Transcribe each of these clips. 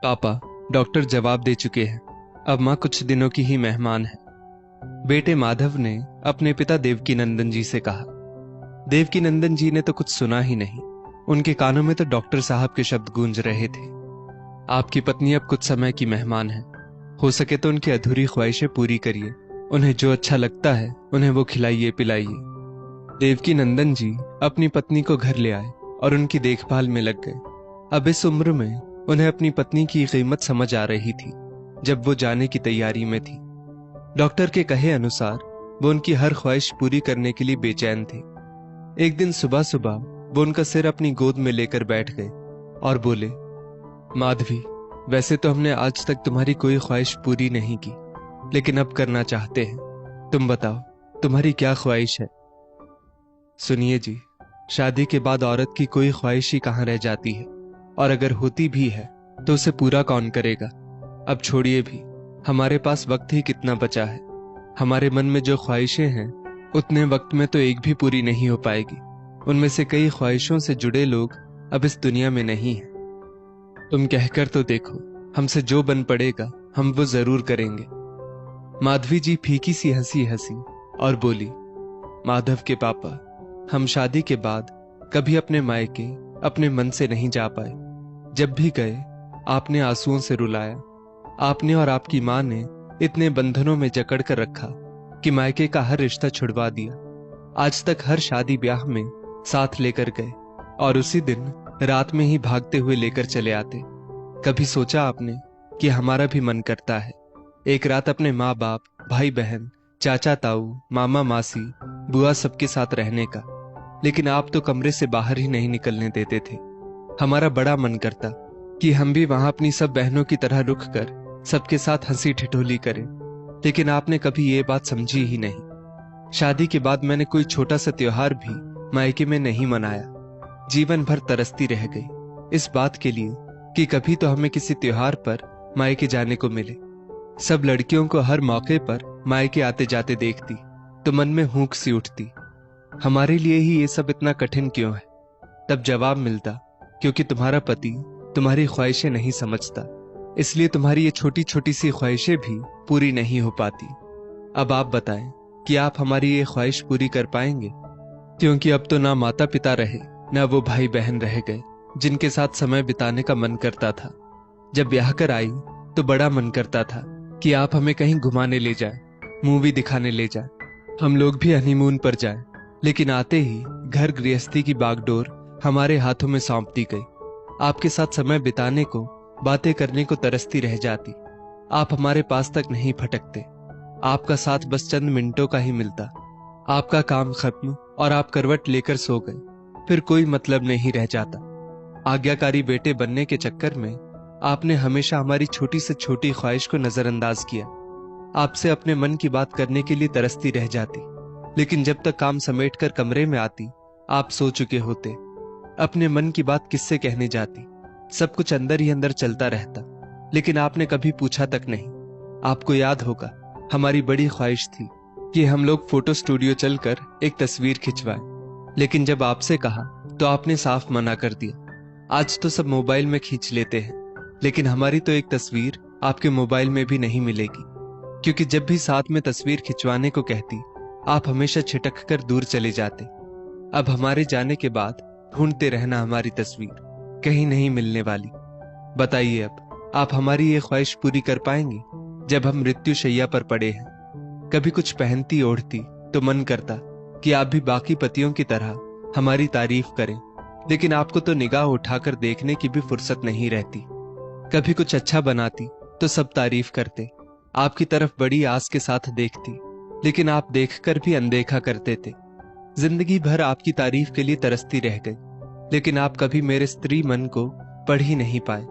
पापा, डॉक्टर जवाब दे चुके हैं। अब माँ कुछ दिनों की ही मेहमान है। बेटे माधव ने अपने पिता देवकीनंदन जी से कहा। देवकीनंदन जी ने तो कुछ सुना ही नहीं। उनके कानों में तो डॉक्टर साहब के शब्द गूंज रहे थे। आपकी पत्नी अब कुछ समय की मेहमान है। हो सके तो उनकी अधूरी ख्वाहिशें पूरी करिए। उन्हें जो अच्छा लगता है उन्हें वो खिलाइए पिलाइए। देवकीनंदन जी अपनी पत्नी को घर ले आए और उनकी देखभाल में लग गए। अब इस उम्र में उन्हें अपनी पत्नी की कीमत समझ आ रही थी, जब वो जाने की तैयारी में थी। डॉक्टर के कहे अनुसार वो उनकी हर ख्वाहिश पूरी करने के लिए बेचैन थे। एक दिन सुबह सुबह वो उनका सिर अपनी गोद में लेकर बैठ गए और बोले, माधवी, वैसे तो हमने आज तक तुम्हारी कोई ख्वाहिश पूरी नहीं की, लेकिन अब करना चाहते हैं। तुम बताओ, तुम्हारी क्या ख्वाहिश है? सुनिए जी, शादी के बाद औरत की कोई ख्वाहिश ही कहाँ रह जाती है, और अगर होती भी है तो उसे पूरा कौन करेगा? अब छोड़िए भी, हमारे पास वक्त ही कितना बचा है। हमारे मन में जो ख्वाहिशें हैं उतने वक्त में तो एक भी पूरी नहीं हो पाएगी। उनमें से कई ख्वाहिशों से जुड़े लोग अब इस दुनिया में नहीं हैं। तुम कहकर तो देखो, हमसे जो बन पड़ेगा हम वो जरूर करेंगे। माधवी जी फीकी सी हंसी हंसी और बोली, माधव के पापा, हम शादी के बाद कभी अपने मायके अपने मन से नहीं जा पाए। जब भी गए आपने आंसुओं से रुलाया। आपने और आपकी माँ ने इतने बंधनों में जकड़ कर रखा कि मायके का हर रिश्ता छुड़वा दिया। आज तक हर शादी ब्याह में साथ लेकर गए और उसी दिन रात में ही भागते हुए लेकर चले आते। कभी सोचा आपने कि हमारा भी मन करता है एक रात अपने माँ बाप, भाई बहन, चाचा ताऊ, मामा मासी, बुआ सबके साथ रहने का? लेकिन आप तो कमरे से बाहर ही नहीं निकलने देते थे। हमारा बड़ा मन करता कि हम भी वहां अपनी सब बहनों की तरह रुक कर सबके साथ हंसी ठिठोली करें, लेकिन आपने कभी ये बात समझी ही नहीं। शादी के बाद मैंने कोई छोटा सा त्योहार भी मायके में नहीं मनाया। जीवन भर तरसती रह गई इस बात के लिए कि कभी तो हमें किसी त्योहार पर मायके जाने को मिले। सब लड़कियों को हर मौके पर मायके आते जाते देखती तो मन में हुंक सी उठती, हमारे लिए ही ये सब इतना कठिन क्यों है? तब जवाब मिलता, क्योंकि तुम्हारा पति तुम्हारी ख्वाहिशें नहीं समझता, इसलिए तुम्हारी ये छोटी छोटी सी ख्वाहिशें भी पूरी नहीं हो पाती। अब आप बताएं कि आप हमारी ये ख्वाहिश पूरी कर पाएंगे? क्योंकि अब तो ना माता पिता रहे, ना वो भाई बहन रह गए जिनके साथ समय बिताने का मन करता था। जब ब्याह कर आई तो बड़ा मन करता था कि आप हमें कहीं घुमाने ले जाएं, मूवी दिखाने ले जाएं, हम लोग भी हनीमून पर जाएं। लेकिन आते ही घर गृहस्थी की बागडोर हमारे हाथों में सौंप दी गई। आपके साथ समय बिताने को, बातें करने को तरसती रह जाती। आप हमारे पास तक नहीं फटकते। आपका साथ बस चंद मिनटों का ही मिलता। आपका काम खत्म और आप करवट लेकर सो गए, फिर कोई मतलब नहीं रह जाता। आज्ञाकारी बेटे बनने के चक्कर में आपने हमेशा हमारी छोटी से छोटी ख्वाहिश को नजरअंदाज किया। आपसे अपने मन की बात करने के लिए तरसती रह जाती, लेकिन जब तक काम समेटकर कमरे में आती आप सो चुके होते। अपने मन की बात किससे कहने जाती? सब कुछ अंदर ही अंदर चलता रहता, लेकिन आपने कभी पूछा तक नहीं। आपको याद होगा, हमारी बड़ी ख्वाहिश थी कि हम लोग फोटो स्टूडियो चलकर एक तस्वीर खिंचवाएं, लेकिन जब आपसे कहा तो आपने साफ मना कर दिया। आज तो सब मोबाइल में खींच लेते हैं, लेकिन हमारी तो एक तस्वीर आपके मोबाइल में भी नहीं मिलेगी, क्योंकि जब भी साथ में तस्वीर खिंचवाने को कहती आप हमेशा छिटक कर दूर चले जाते। अब हमारे जाने के बाद ढूंढते रहना हमारी तस्वीर, कहीं नहीं मिलने वाली। बताइए, अब आप हमारी ये ख्वाहिश पूरी कर पाएंगे जब हम मृत्यु शैया पर पड़े हैं? कभी कुछ पहनती ओढ़ती तो मन करता कि आप भी बाकी पतियों की तरह हमारी तारीफ करें, लेकिन आपको तो निगाह उठाकर देखने की भी फुर्सत नहीं रहती। कभी कुछ अच्छा बनाती तो सब तारीफ करते, आपकी तरफ बड़ी आस के साथ देखती, लेकिन आप देखकर भी अनदेखा करते थे। जिंदगी भर आपकी तारीफ के लिए तरसती रह गई, लेकिन आप कभी मेरे स्त्री मन को पढ़ ही नहीं पाए।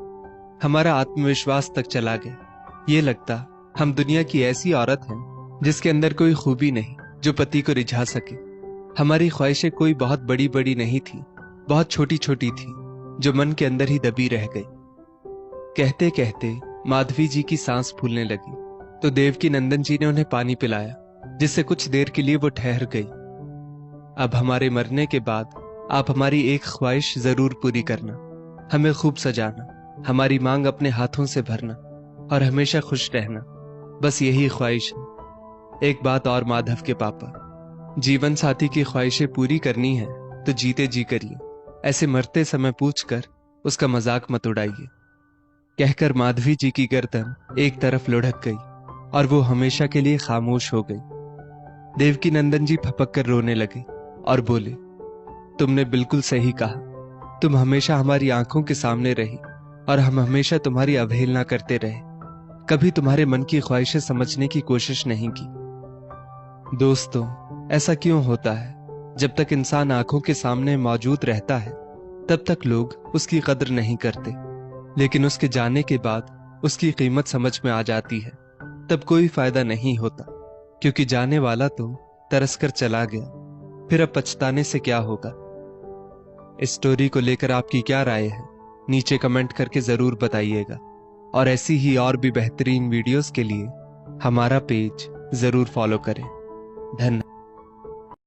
हमारा आत्मविश्वास तक चला गया। ये लगता हम दुनिया की ऐसी औरत हैं जिसके अंदर कोई खूबी नहीं जो पति को रिझा सके। हमारी ख्वाहिशें कोई बहुत बड़ी बड़ी नहीं थी, बहुत छोटी छोटी थी, जो मन के अंदर ही दबी रह गई। कहते कहते माधवी जी की सांस फूलने लगी तो देवकीनंदन जी ने उन्हें पानी पिलाया, जिससे कुछ देर के लिए वो ठहर गई। अब हमारे मरने के बाद आप हमारी एक ख्वाहिश जरूर पूरी करना, हमें खूब सजाना, हमारी मांग अपने हाथों से भरना और हमेशा खुश रहना, बस यही ख्वाहिश है। एक बात और माधव के पापा, जीवन साथी की ख्वाहिशें पूरी करनी है तो जीते जी करिए, ऐसे मरते समय पूछकर उसका मजाक मत उड़ाइए। कहकर माधवी जी की गर्दन एक तरफ लुढ़क गई और वो हमेशा के लिए खामोश हो गई। देवकी नंदन जी फपक कर रोने लगे और बोले, तुमने बिल्कुल सही कहा। तुम हमेशा हमारी आंखों के सामने रही और हम हमेशा तुम्हारी अवहेलना करते रहे, कभी तुम्हारे मन की ख्वाहिशें समझने की कोशिश नहीं की। दोस्तों, ऐसा क्यों होता है? जब तक इंसान आंखों के सामने मौजूद रहता है तब तक लोग उसकी कद्र नहीं करते, लेकिन उसके जाने के बाद उसकी कीमत समझ में आ जाती है। तब कोई फायदा नहीं होता, क्योंकि जाने वाला तो तरस कर चला गया, फिर अब पछताने से क्या होगा। इस स्टोरी को लेकर आपकी क्या राय है? नीचे कमेंट करके जरूर बताइएगा, और ऐसी ही और भी बेहतरीन वीडियोस के लिए हमारा पेज जरूर फॉलो करें। धन्यवाद।